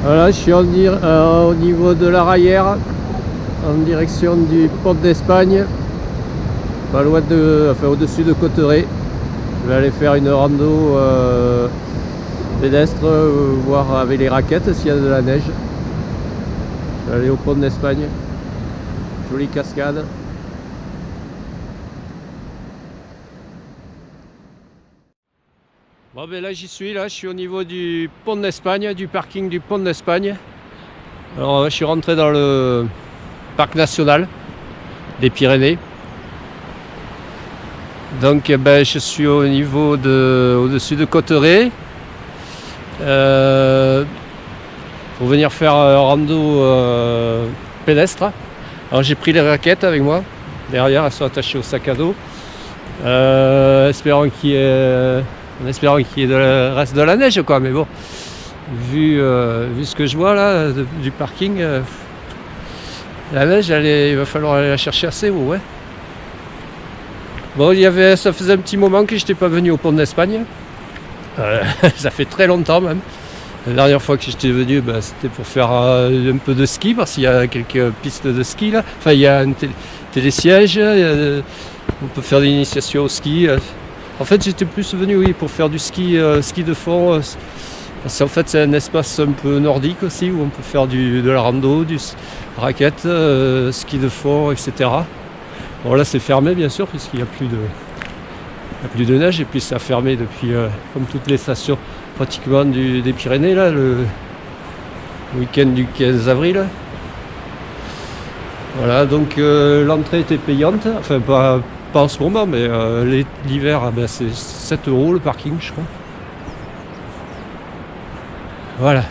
Voilà, je suis au niveau de la Rayère, en direction du pont d'Espagne, pas loin enfin au-dessus de Cotteret. Je vais aller faire une rando pédestre, voir avec les raquettes s'il y a de la neige. Je vais aller au pont d'Espagne, jolie cascade. Bon ben là j'y suis, je suis au niveau du pont d'Espagne, du parking du pont d'Espagne. Alors je suis rentré dans le parc national des Pyrénées. Donc ben, je suis au niveau au-dessus de Cotteret. Pour venir faire un rando pédestre. Alors j'ai pris les raquettes avec moi. Derrière elles sont attachées au sac à dos. Espérant qu'il y ait le reste de la neige quoi, mais bon, vu ce que je vois là du parking, la neige il va falloir aller la chercher assez haut, ouais. Bon, ça faisait un petit moment que je n'étais pas venu au pont d'Espagne. Ça fait très longtemps même. La dernière fois que j'étais venu, c'était pour faire un peu de ski, parce qu'il y a quelques pistes de ski là. Enfin, il y a un télésiège, on peut faire des initiations au ski. En fait, j'étais plus venu pour faire du ski de fond. Parce qu'en fait, c'est un espace un peu nordique aussi, où on peut faire de la rando, du raquette, ski de fond, etc. Bon, là, c'est fermé, bien sûr, puisqu'il n'y a plus de neige. Et puis, ça a fermé depuis, comme toutes les stations, pratiquement des Pyrénées, là, le week-end du 15 avril. Voilà, donc l'entrée était payante. Enfin, pas en ce moment, mais l'hiver, c'est 7 € le parking, je crois. Voilà.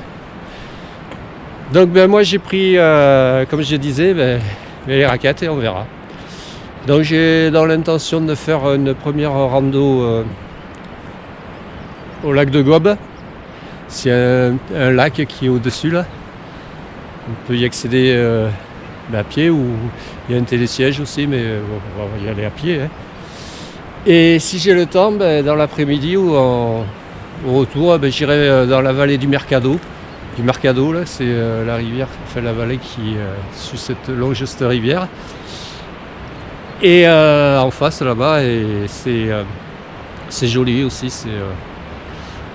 Donc moi j'ai pris, comme je disais, les raquettes et on verra. Donc j'ai dans l'intention de faire une première rando au lac de Gobes. C'est un lac qui est au-dessus là. On peut y accéder à pied, ou il y a un télésiège aussi, mais on va y aller à pied. Hein. Et si j'ai le temps, dans l'après-midi ou au retour, j'irai dans la vallée du Mercado. Du Mercado, là, c'est la rivière, enfin la vallée qui longe cette rivière. Et en face là-bas, et c'est joli aussi.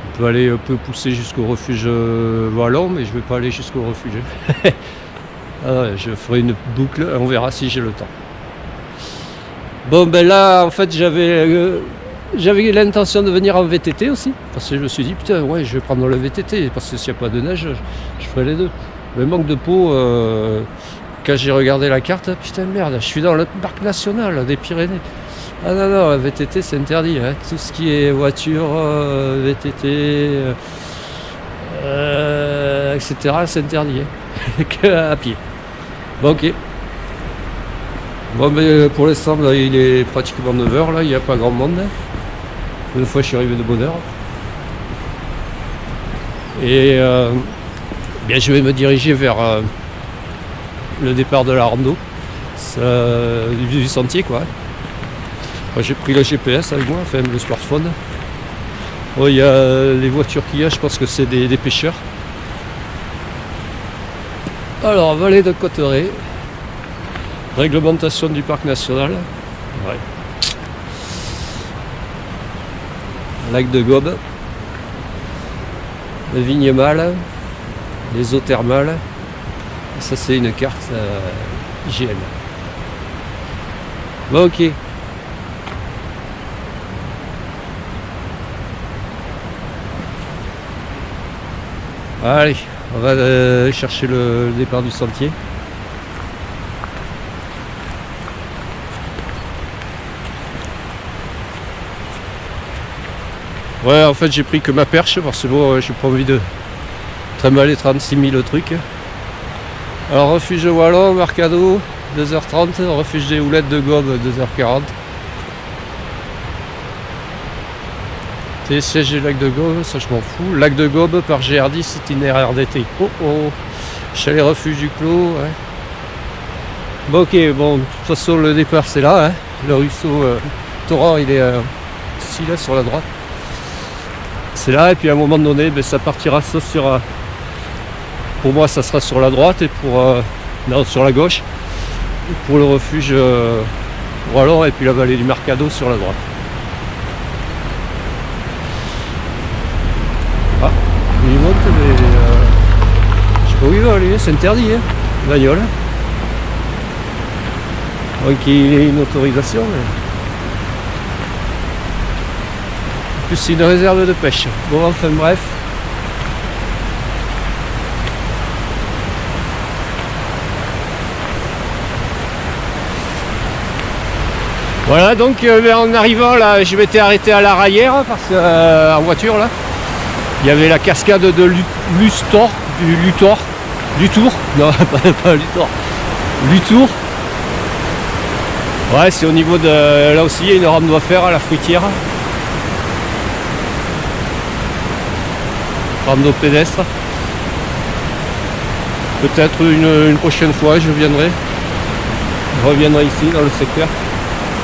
On peut aller un peu pousser jusqu'au refuge wallon, mais je ne vais pas aller jusqu'au refuge. Je ferai une boucle, on verra si j'ai le temps. Bon là en fait j'avais l'intention de venir en VTT aussi, parce que je me suis dit putain ouais, je vais prendre le VTT, parce que s'il n'y a pas de neige, je ferai les deux. Le manque de peau, quand j'ai regardé la carte, putain merde, je suis dans le parc national des Pyrénées. Ah non, la VTT c'est interdit, hein. Tout ce qui est voiture, VTT, etc. c'est interdit, hein. Que à pied. Bon ok. Bon mais pour l'instant il est pratiquement 9h là, il n'y a pas grand monde. Une fois je suis arrivé de bonne heure. Et je vais me diriger vers le départ de la rando. Du sentier quoi. Moi, j'ai pris le GPS avec moi, enfin le smartphone. Bon, il y a les voitures qu'il y a, je pense que c'est des pêcheurs. Alors, vallée de Cotteret. Réglementation du parc national. Ouais. Lac de Gobes. Le Vignemale. Les eaux thermales. Et ça, c'est une carte IGN. Bon, ok. Allez, on va chercher le départ du sentier. Ouais, en fait j'ai pris que ma perche parce que bon, j'ai pas envie de trimballer 36 000 trucs. Alors refuge wallon, Mercado, 2h30, refuge des Houlettes de Gobes, 2h40. Télésiège du lac de Gobes, ça je m'en fous. Lac de Gobes par GR10, itinéraire d'été. Chalet refuge du Clos, ouais. Bon ok, bon, de toute façon le départ c'est là, hein. Le ruisseau torrent il est ici là sur la droite. C'est là, et puis à un moment donné, ça partira sauf sur pour moi ça sera sur la droite et non, sur la gauche. Et pour le refuge Wallon et puis la vallée du Mercado sur la droite. Ah, il monte mais je sais pas où il va aller, c'est interdit hein, bagnole. Donc il ait une autorisation. Mais... En plus c'est une réserve de pêche. Bon enfin bref. Voilà donc en arrivant là je m'étais arrêté à la Rayère parce que en voiture là il y avait la cascade de Lutour, non pas Lutour, Lutour. Ouais c'est au niveau de là aussi il y a une rampe doit faire à la fruitière. Rampe d'eau pédestre. Peut-être une prochaine fois je reviendrai ici dans le secteur.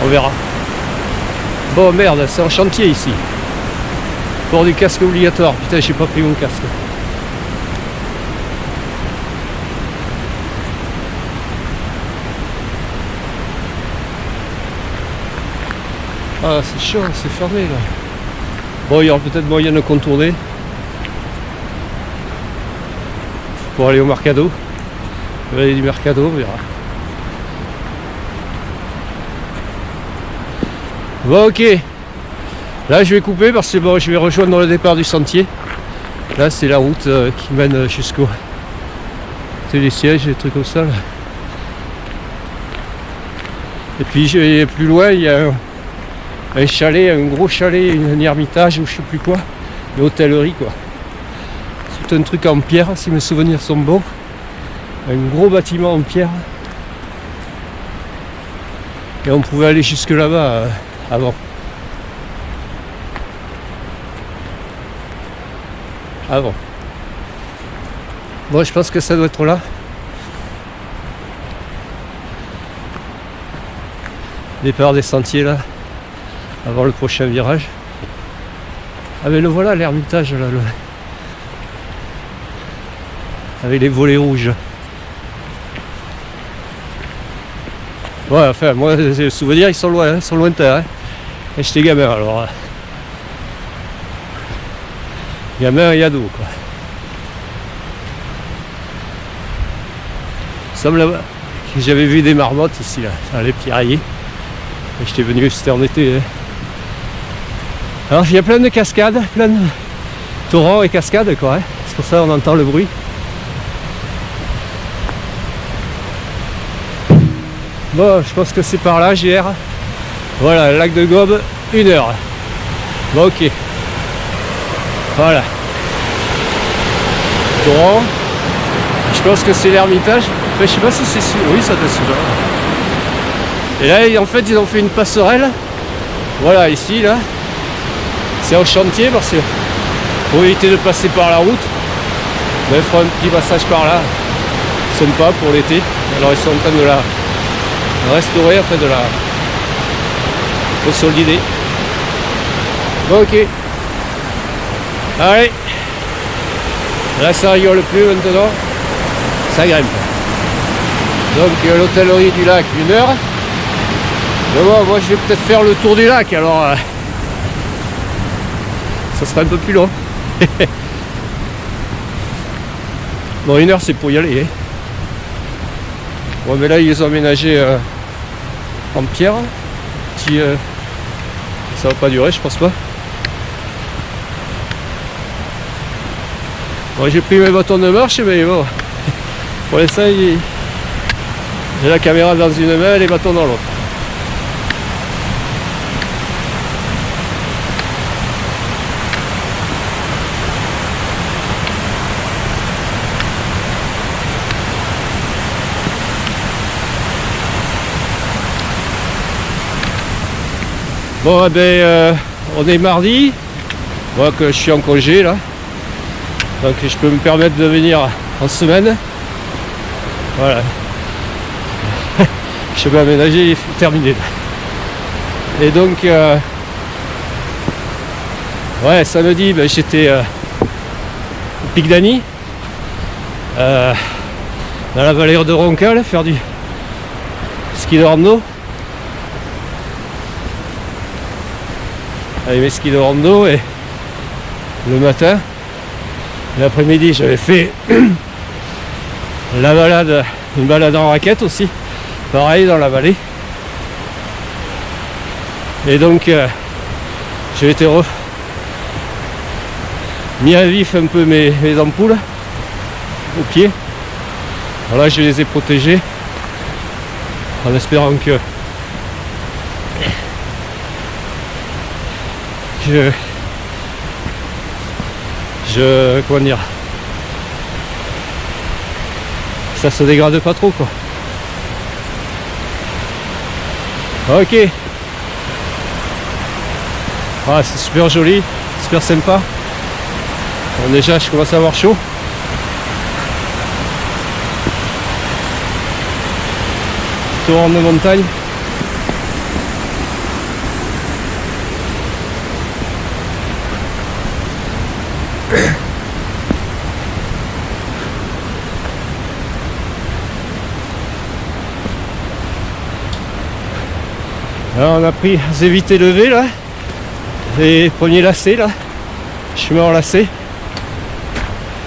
On verra. Bon merde, c'est en chantier ici. Port du casque obligatoire. Putain, j'ai pas pris mon casque. Ah, c'est chaud, c'est fermé là. Bon, il y aura peut-être moyen de contourner. Pour aller au Mercado. On va aller du Mercado, on verra. Bon ok, là je vais couper parce que bon, je vais rejoindre le départ du sentier. Là c'est la route qui mène jusqu'au... C'est les sièges, des trucs comme ça là. Et puis plus loin il y a un chalet, un gros chalet, un ermitage ou je sais plus quoi. Une hôtellerie quoi. C'est un truc en pierre si mes souvenirs sont bons. Un gros bâtiment en pierre. Et on pouvait aller jusque là-bas. Avant. Bon, je pense que ça doit être là. Départ des sentiers là. Avant le prochain virage. Ah mais le voilà l'ermitage là. Avec les volets rouges. Ouais, enfin, moi, les souvenirs, ils sont loin, hein, ils sont lointains. Hein. Et j'étais gamin, alors. Gamin et ado, quoi. Il semble que j'avais vu des marmottes ici, là, dans les pierriers. Et j'étais venu, c'était en été. Hein. Alors, il y a plein de cascades, plein de torrents et cascades, quoi. Hein. C'est pour ça qu'on entend le bruit. Bon, je pense que c'est par là, GR. Voilà, lac de Gobe, 1 heure. Bon, ok. Voilà. Torrent. Je pense que c'est l'ermitage. Enfin, je sais pas si c'est celui. Oui, ça doit être celui-là. Et là, en fait, ils ont fait une passerelle. Voilà, ici, là. C'est au chantier parce que pour éviter de passer par la route, ben, il fera un petit passage par là. Sympa pour l'été. Alors, ils sont en train de la restaurer, après de la consolider. Bon, ok. Allez. Là ça rigole plus maintenant. Ça grimpe. Donc l'hôtellerie du lac 1 heure. Mais bon, moi je vais peut-être faire le tour du lac alors. Ça sera un peu plus long. Bon 1 heure c'est pour y aller. Hein. Bon mais là ils ont aménagé en pierre. Petit, ça va pas durer je pense pas. Bon, j'ai pris mes bâtons de marche mais bon. Pour l'instant j'ai la caméra dans une main et les bâtons dans l'autre. Bon eh ben on est mardi, moi que je suis en congé là, donc je peux me permettre de venir en semaine. Voilà. Je vais aménager et terminer. Et donc ouais samedi ben, j'étais au Pic d'Any dans la vallée de Roncal, faire du ski de rando. Avec mes skis de rando, et le matin, l'après-midi, j'avais fait la balade, une balade en raquette aussi, pareil dans la vallée. Et donc j'ai été mis à vif un peu mes ampoules aux pieds. Alors là je les ai protégées en espérant que comment dire, ça se dégrade pas trop, quoi. Ok. Ah, c'est super joli, super sympa. Bon, déjà je commence à avoir chaud. Tour de montagne. Alors on a pris éviter levé là, les premiers lacets là, chemin en lacet,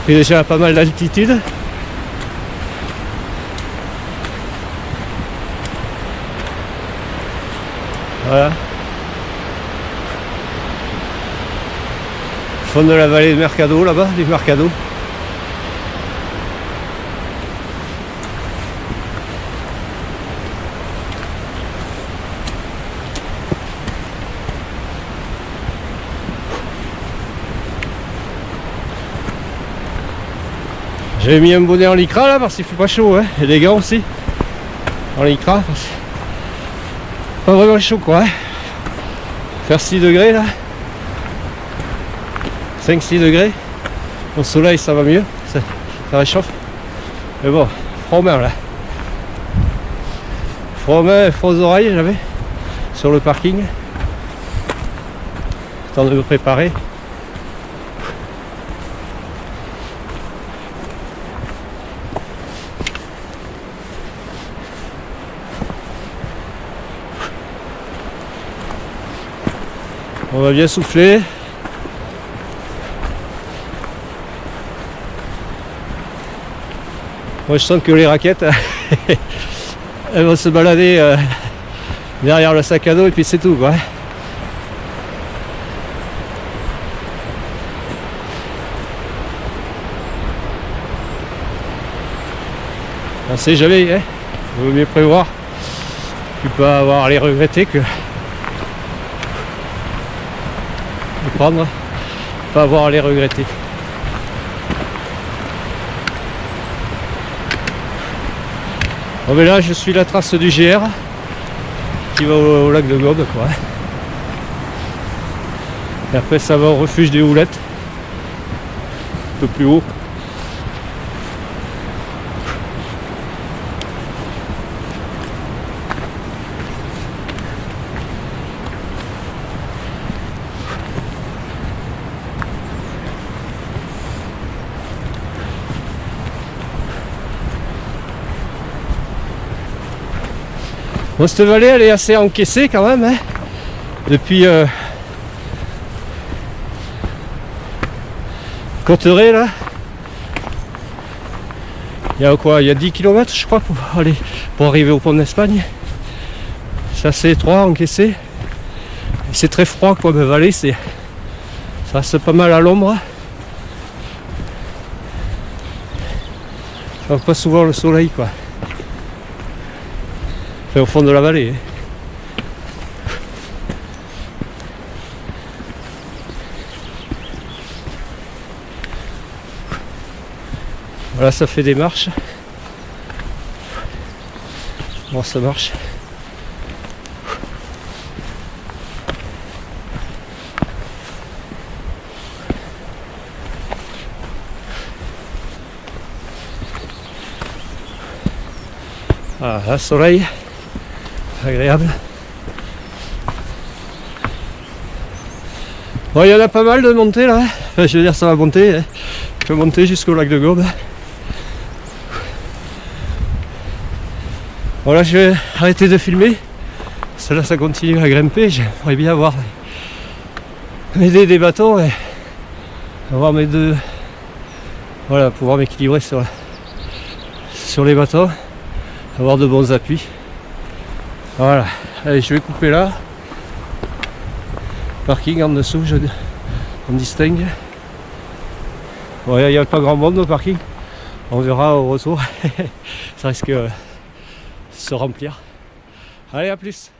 et déjà pas mal d'altitude. Voilà. Fond de la vallée de Mercado là-bas, du Mercado. J'ai mis un bonnet en lycra là parce qu'il fait pas chaud, hein, et les gants aussi en lycra. Pas vraiment chaud quoi, hein. Faire 6 degrés là, 5-6 degrés. Au soleil ça va mieux, ça réchauffe. Mais bon, froid main là. Froid main et froid aux oreilles j'avais sur le parking. Temps de me préparer. On va bien souffler. Moi je sens que les raquettes elles vont se balader derrière le sac à dos et puis c'est tout quoi. On sait jamais, hein. Il vaut mieux prévoir. Tu peux avoir à les regretter que de prendre, pas avoir à les regretter. Bon mais là je suis la trace du GR qui va au lac de Gaume quoi. Et après ça va au refuge des Houlettes, un peu plus haut. Bon, cette vallée elle est assez encaissée quand même, hein. Depuis Cotteret là, il y a quoi, il y a 10 km je crois pour arriver au pont d'Espagne. C'est assez étroit, encaissé. C'est très froid comme vallée, ça reste pas mal à l'ombre. Ça va pas souvent le soleil quoi. Enfin, au fond de la vallée. Hein. Voilà, ça fait des marches. Bon, ça marche. Ah, le soleil. Agréable. Bon, il y en a pas mal de montées là. Enfin, je veux dire, ça va monter. Hein. Je vais monter jusqu'au lac de Gaume. Voilà, je vais arrêter de filmer. Cela, ça continue à grimper. J'aimerais bien avoir m'aider des bâtons et avoir mes deux. Voilà, pouvoir m'équilibrer sur les bâtons, avoir de bons appuis. Voilà, allez, je vais couper là. Parking en dessous, on distingue. Bon, il n'y a pas grand monde au parking. On verra au retour. Ça risque de se remplir. Allez, à plus.